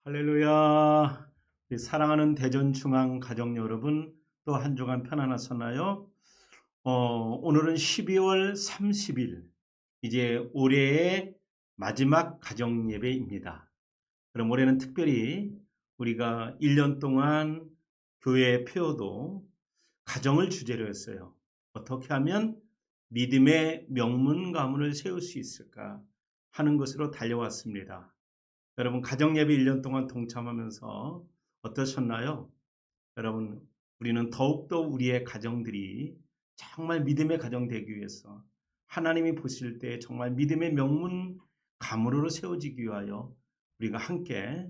할렐루야. 우리 사랑하는 대전중앙 가정 여러분, 또 한 주간 편안하셨나요? 오늘은 12월 30일, 이제 올해의 마지막 가정 예배입니다. 그럼 올해는 특별히 우리가 1년 동안 교회의 표어도 가정을 주제로 했어요. 어떻게 하면 믿음의 명문 가문을 세울 수 있을까 하는 것으로 달려왔습니다. 여러분, 가정예배 1년 동안 동참하면서 어떠셨나요? 여러분, 우리는 더욱더 우리의 가정들이 정말 믿음의 가정 되기 위해서 하나님이 보실 때 정말 믿음의 명문 가문으로 세워지기 위하여 우리가 함께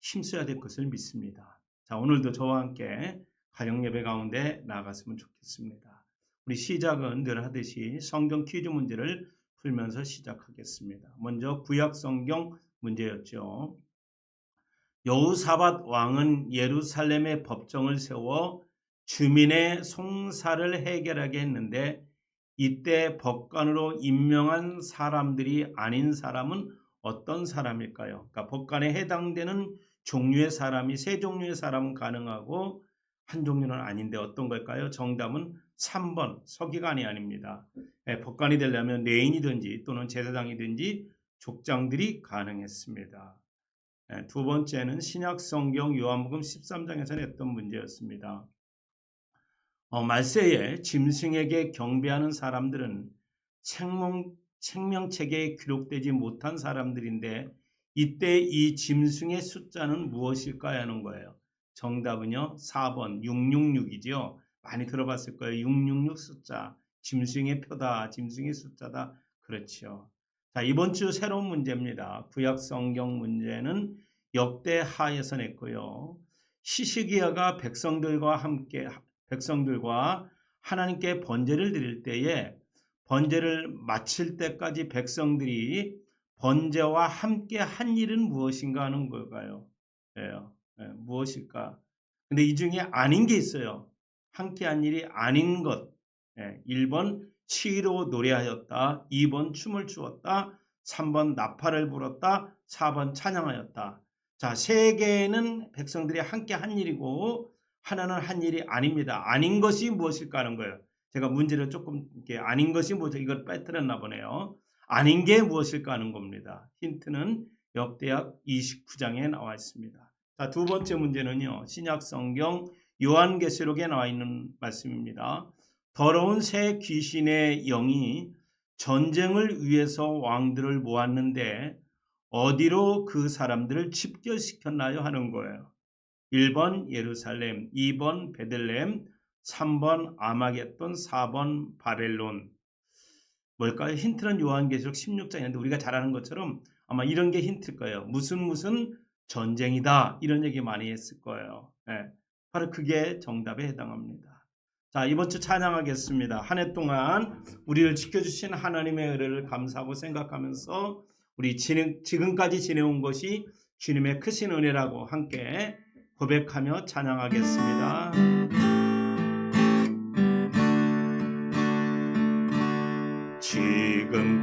힘써야 될 것을 믿습니다. 자, 오늘도 저와 함께 가정예배 가운데 나아갔으면 좋겠습니다. 우리 시작은 늘 하듯이 성경 퀴즈 문제를 풀면서 시작하겠습니다. 먼저 구약 성경 문제였죠. 여호사밧 왕은 예루살렘의 법정을 세워 주민의 송사를 해결하게 했는데, 이때 법관으로 임명한 사람들이 아닌 사람은 어떤 사람일까요? 그러니까 법관에 해당되는 종류의 사람이 세 종류의 사람은 가능하고 한 종류는 아닌데 어떤 걸까요? 정답은 3번 서기관이 아닙니다. 법관이 되려면 레인이든지 또는 제사장이든지 족장들이 가능했습니다. 두 번째는 신약 성경 요한복음 13장에서 냈던 문제였습니다. 말세에 짐승에게 경배하는 사람들은 생명책에 기록되지 못한 사람들인데, 이때 이 짐승의 숫자는 무엇일까요? 하는 거예요. 정답은요 4번 666이죠. 많이 들어봤을 거예요. 666 숫자, 짐승의 표다, 짐승의 숫자다. 그렇죠. 자, 이번 주 새로운 문제입니다. 구약 성경 문제는 역대하에서 냈고요. 시시기야가 백성들과 하나님께 번제를 드릴 때에 번제를 마칠 때까지 백성들이 번제와 함께 한 일은 무엇인가 하는 걸까요? 무엇일까? 근데 이 중에 아닌 게 있어요. 함께 한 일이 아닌 것. 1번 시로 노래하였다, 2번 춤을 추었다, 3번 나팔을 불었다, 4번 찬양하였다. 자, 세 개는 백성들이 함께 한 일이고 하나는 한 일이 아닙니다. 아닌 것이 무엇일까 하는 거예요. 제가 문제를 조금 이렇게 아닌 것이 무엇일까 이걸 빼뜨렸나 보네요. 아닌 게 무엇일까 하는 겁니다. 힌트는 역대하 29장에 나와 있습니다. 자, 두 번째 문제는요, 신약 성경 요한계시록에 나와 있는 말씀입니다. 더러운 새 귀신의 영이 전쟁을 위해서 왕들을 모았는데 어디로 그 사람들을 집결시켰나요? 하는 거예요. 1번 예루살렘, 2번 베들레헴, 3번 아마겟돈, 4번 바벨론. 뭘까요? 힌트는 요한계시록 16장인데 우리가 잘 아는 것처럼 아마 이런 게 힌트일 거예요. 무슨 전쟁이다, 이런 얘기 많이 했을 거예요. 바로 그게 정답에 해당합니다. 자, 이번 주 찬양하겠습니다. 한 해 동안 우리를 지켜주신 하나님의 은혜를 감사하고 생각하면서 우리 지금까지 지내온 것이 주님의 크신 은혜라고 함께 고백하며 찬양하겠습니다.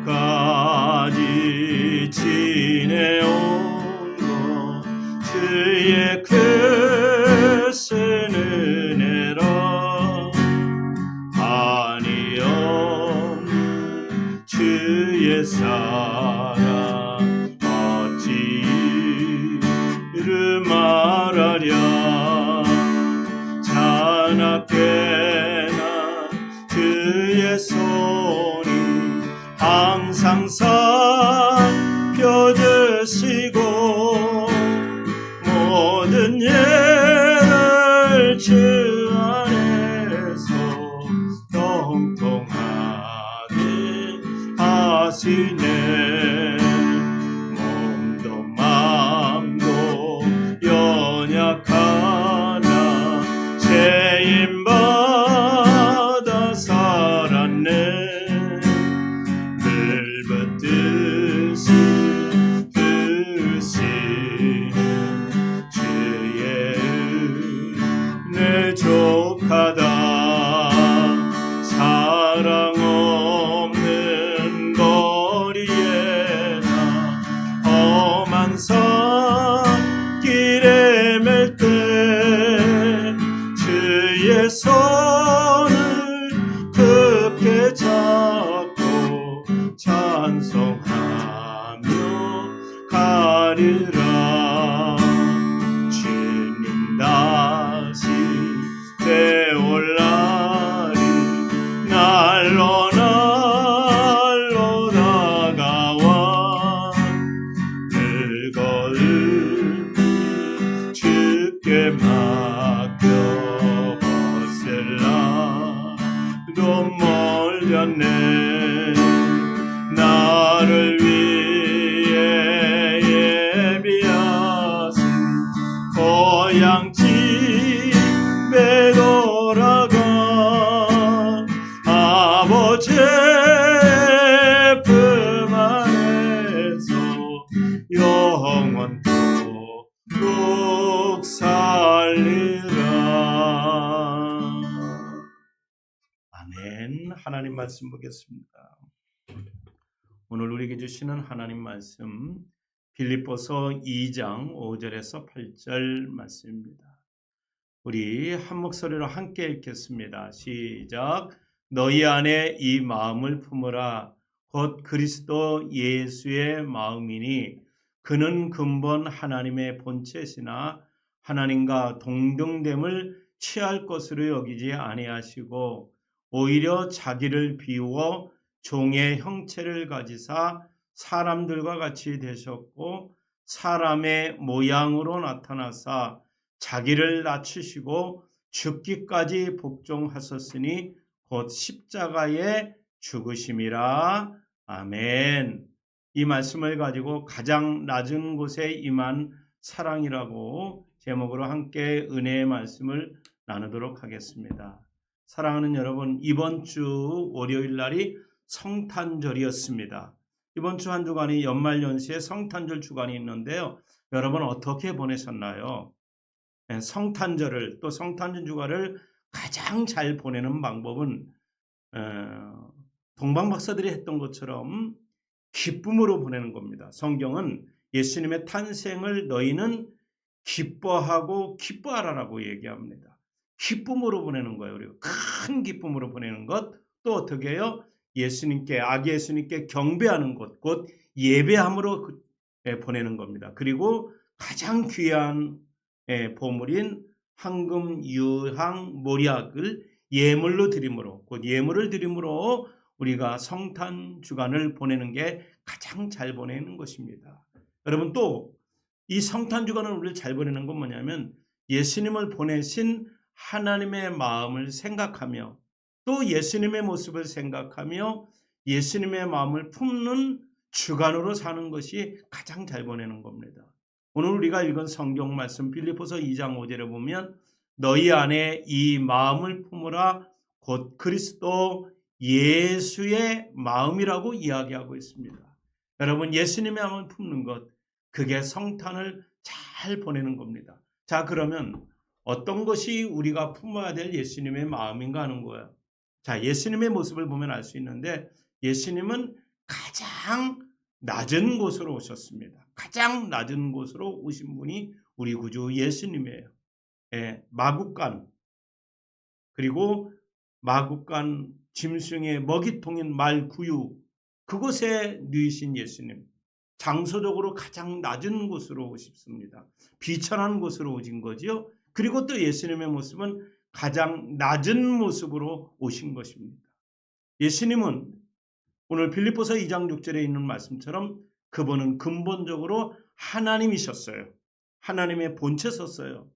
지금까지 지내온 것 주의 크신 은혜라, 한이 없는 주의 사랑 어찌 이를 말하랴. 자나깨나 주의 손이 항상 살펴주시고 모든 일을 주 안에서 통통하게 하시네. 몸도 마음도 연약하나 죄인받아 살았네. 늘 붙듯이 그 기다리라. 주님 다시 되올 날이 날로 날로 다가와. 즐거움이 주께 맡겨봤을라. 또 멀렸네. 나를 위해 예비하신 고향 집에 돌아가. 아버지의 품 안에서 영원토록 살리라. 아멘. 하나님 말씀 보겠습니다. 오늘 우리에게 주시는 하나님 말씀 빌립보서 2장 5절에서 8절 말씀입니다. 우리 한 목소리로 함께 읽겠습니다. 시작. 너희 안에 이 마음을 품으라. 곧 그리스도 예수의 마음이니 그는 근본 하나님의 본체시나 하나님과 동등됨을 취할 것으로 여기지 아니하시고 오히려 자기를 비우어 종의 형체를 가지사 사람들과 같이 되셨고 사람의 모양으로 나타나사 자기를 낮추시고 죽기까지 복종하셨으니 곧 십자가에 죽으심이라. 아멘. 이 말씀을 가지고 가장 낮은 곳에 임한 사랑이라고 제목으로 함께 은혜의 말씀을 나누도록 하겠습니다. 사랑하는 여러분, 이번 주 월요일 날이 성탄절이었습니다. 이번 주 한 주간이 연말연시에 성탄절 주간이 있는데요. 여러분 어떻게 보내셨나요? 성탄절을 또 성탄절 주간을 가장 잘 보내는 방법은 동방박사들이 했던 것처럼 기쁨으로 보내는 겁니다. 성경은 예수님의 탄생을 너희는 기뻐하고 기뻐하라라고 얘기합니다. 기쁨으로 보내는 거예요. 그리고 큰 기쁨으로 보내는 것. 또 어떻게 해요? 예수님께 아기 예수님께 경배하는 것, 곧 예배함으로 보내는 겁니다. 그리고 가장 귀한 보물인 황금, 유향, 모략을 예물로 드림으로, 곧 예물을 드림으로 우리가 성탄 주간을 보내는 게 가장 잘 보내는 것입니다. 여러분 또 이 성탄 주간을 우리를 잘 보내는 건 뭐냐면 예수님을 보내신 하나님의 마음을 생각하며 또 예수님의 모습을 생각하며 예수님의 마음을 품는 주간으로 사는 것이 가장 잘 보내는 겁니다. 오늘 우리가 읽은 성경 말씀 빌립보서 2장 5절에 보면 너희 안에 이 마음을 품으라 곧 그리스도 예수의 마음이라고 이야기하고 있습니다. 여러분 예수님의 마음을 품는 것, 그게 성탄을 잘 보내는 겁니다. 자, 그러면 어떤 것이 우리가 품어야 될 예수님의 마음인가 하는 거예요. 자, 예수님의 모습을 보면 알 수 있는데 예수님은 가장 낮은 곳으로 오셨습니다. 가장 낮은 곳으로 오신 분이 우리 구주 예수님이에요. 마구간, 그리고 마구간 짐승의 먹이통인 말구유, 그곳에 누이신 예수님, 장소적으로 가장 낮은 곳으로 오십니다. 비천한 곳으로 오신 거지요. 그리고 또 예수님의 모습은 가장 낮은 모습으로 오신 것입니다. 예수님은 오늘 빌립보서 2장 6절에 있는 말씀처럼 그분은 근본적으로 하나님이셨어요. 하나님의 본체셨어요.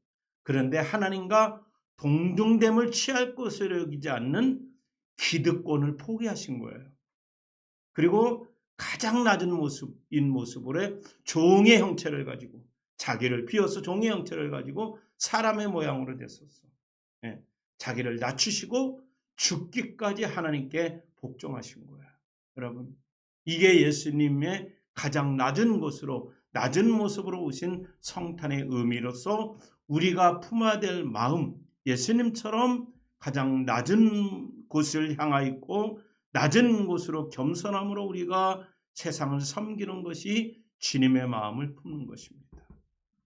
그런데 하나님과 동등됨을 취할 것으로 여기지 않는 기득권을 포기하신 거예요. 그리고 가장 낮은 모습으로 종의 형체를 가지고 자기를 비워서 종의 형체를 가지고 사람의 모양으로 됐었어. 자기를 낮추시고 죽기까지 하나님께 복종하신 거예요. 여러분, 이게 예수님의 가장 낮은 곳으로 낮은 모습으로 오신 성탄의 의미로서 우리가 품어야 될 마음, 예수님처럼 가장 낮은 곳을 향하 있고 낮은 곳으로 겸손함으로 우리가 세상을 섬기는 것이 주님의 마음을 품는 것입니다.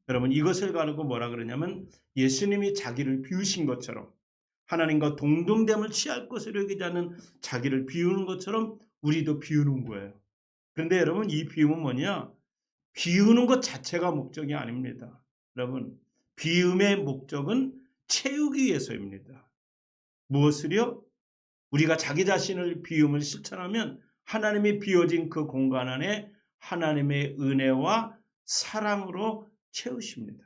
여러분 이것을 가지고 뭐라 그러냐면 예수님이 자기를 비우신 것처럼 하나님과 동등됨을 취할 것으로 여기지 않는 자기를 비우는 것처럼 우리도 비우는 거예요. 그런데 여러분 이 비움은 뭐냐? 비우는 것 자체가 목적이 아닙니다. 여러분, 비움의 목적은 채우기 위해서입니다. 무엇을요? 우리가 자기 자신을 비움을 실천하면 하나님이 비워진 그 공간 안에 하나님의 은혜와 사랑으로 채우십니다.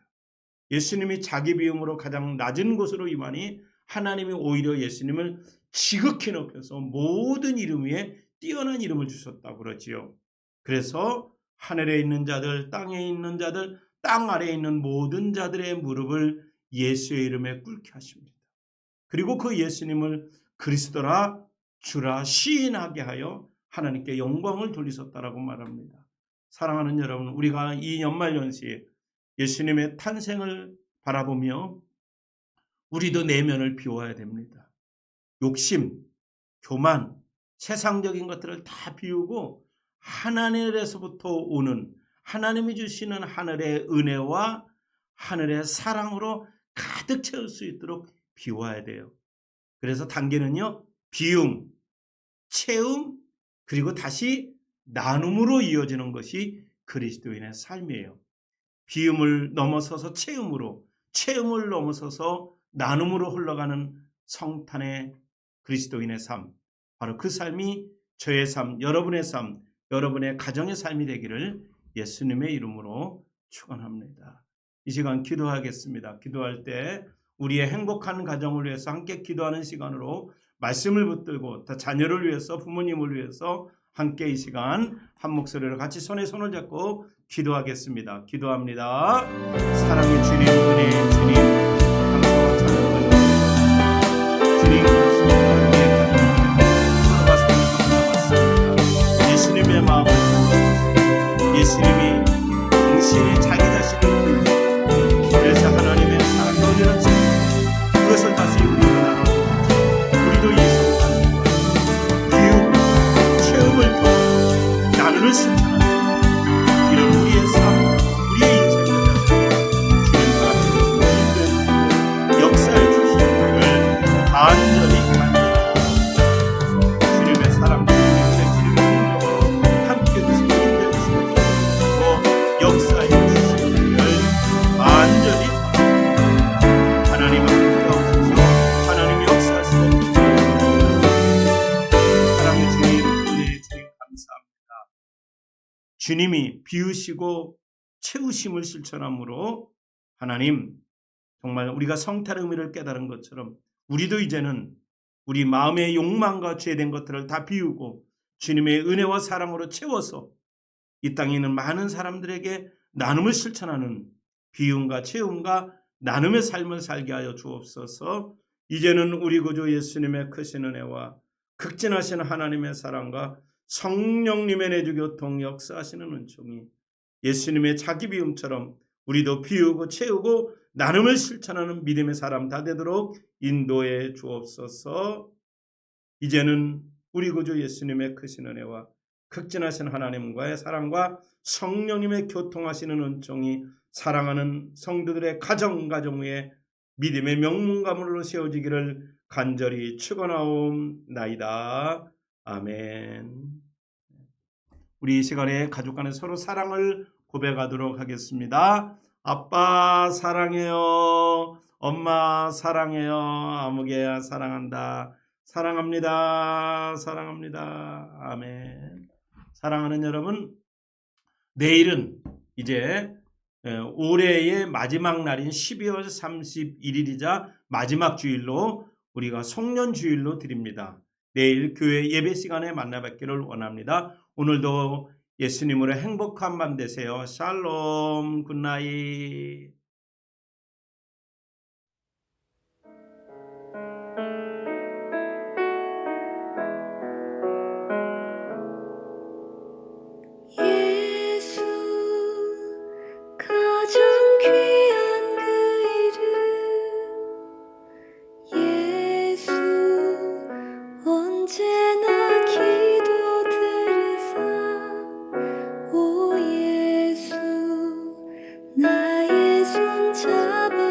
예수님이 자기 비움으로 가장 낮은 곳으로 임하니 하나님이 오히려 예수님을 지극히 높여서 모든 이름 위에 뛰어난 이름을 주셨다고 그러지요. 그래서 하늘에 있는 자들, 땅에 있는 자들, 땅 아래에 있는 모든 자들의 무릎을 예수의 이름에 꿇게 하십니다. 그리고 그 예수님을 그리스도라 주라 시인하게 하여 하나님께 영광을 돌리셨다라고 말합니다. 사랑하는 여러분, 우리가 이 연말연시에 예수님의 탄생을 바라보며 우리도 내면을 비워야 됩니다. 욕심, 교만, 세상적인 것들을 다 비우고 하나님에서부터 오는 하나님이 주시는 하늘의 은혜와 하늘의 사랑으로 가득 채울 수 있도록 비워야 돼요. 그래서 단계는요, 비움, 채움, 그리고 다시 나눔으로 이어지는 것이 그리스도인의 삶이에요. 비움을 넘어서서 채움으로, 채움을 넘어서서 나눔으로 흘러가는 성탄의 그리스도인의 삶, 바로 그 삶이 저의 삶, 여러분의 삶, 여러분의 가정의 삶이 되기를 예수님의 이름으로 축원합니다. 이 시간 기도하겠습니다. 기도할 때 우리의 행복한 가정을 위해서 함께 기도하는 시간으로 말씀을 붙들고 또 자녀를 위해서, 부모님을 위해서 함께 이 시간 한 목소리로 같이 손에 손을 잡고 기도하겠습니다. 기도합니다. 사랑의 주님, 은혜의 주님, 감사와 찬양을 드립니다. 주님, 그렇습니다. 예수님의 마음을, 예수님이 당신이 자기 자신을 그래서 하나님의 사랑이 어디는 그것을 다시 우리가 나누고 우리도 이 성탄과 비우고 체험을 통해 나눔을 실천하는 이런 우리의 삶, 우리의 인생을 주님과 역사해 주시기를 간절히 주님의 사랑, 주님의 능력으로 함께 주시고 인도해 주시고 또 역사해 주시기를 간절히 하나님 함께 하옵소서. 하나님 역사하시고 사랑의 주님, 은혜의 주님 감사합니다. 주님이 비우시고 채우심을 실천함으로 하나님 정말 우리가 성탄의 의미를 깨달은 것처럼 우리도 이제는 우리 마음의 욕망과 죄된 것들을 다 비우고 주님의 은혜와 사랑으로 채워서 이 땅에 있는 많은 사람들에게 나눔을 실천하는 비움과 채움과 나눔의 삶을 살게 하여 주옵소서. 이제는 우리 구주 예수님의 크신 은혜와 극진하신 하나님의 사랑과 성령님의 내주 교통 역사하시는 은총이 예수님의 자기 비움처럼 우리도 비우고 채우고 나눔을 실천하는 믿음의 사람 다 되도록 인도해 주옵소서. 이제는 우리 구주 예수님의 크신 은혜와 극진하신 하나님과의 사랑과 성령님의 교통하시는 은총이 사랑하는 성도들의 가정 위에 믿음의 명문가문으로 세워지기를 간절히 축원하옵나이다. 아멘. 우리 이 시간에 가족 간의 서로 사랑을 고백하도록 하겠습니다. 아빠 사랑해요. 엄마 사랑해요. 아무개야 사랑한다. 사랑합니다. 사랑합니다. 아멘. 사랑하는 여러분, 내일은 이제 올해의 마지막 날인 12월 31일이자 마지막 주일로 우리가 송년주일로 드립니다. 내일 교회 예배 시간에 만나 뵙기를 원합니다. 오늘도 예수님으로 행복한 밤 되세요. 샬롬 굿나잇. 예수 가장 귀한 그 이름 예수 언제나 기도 들으사 오 예수 나의 손 잡아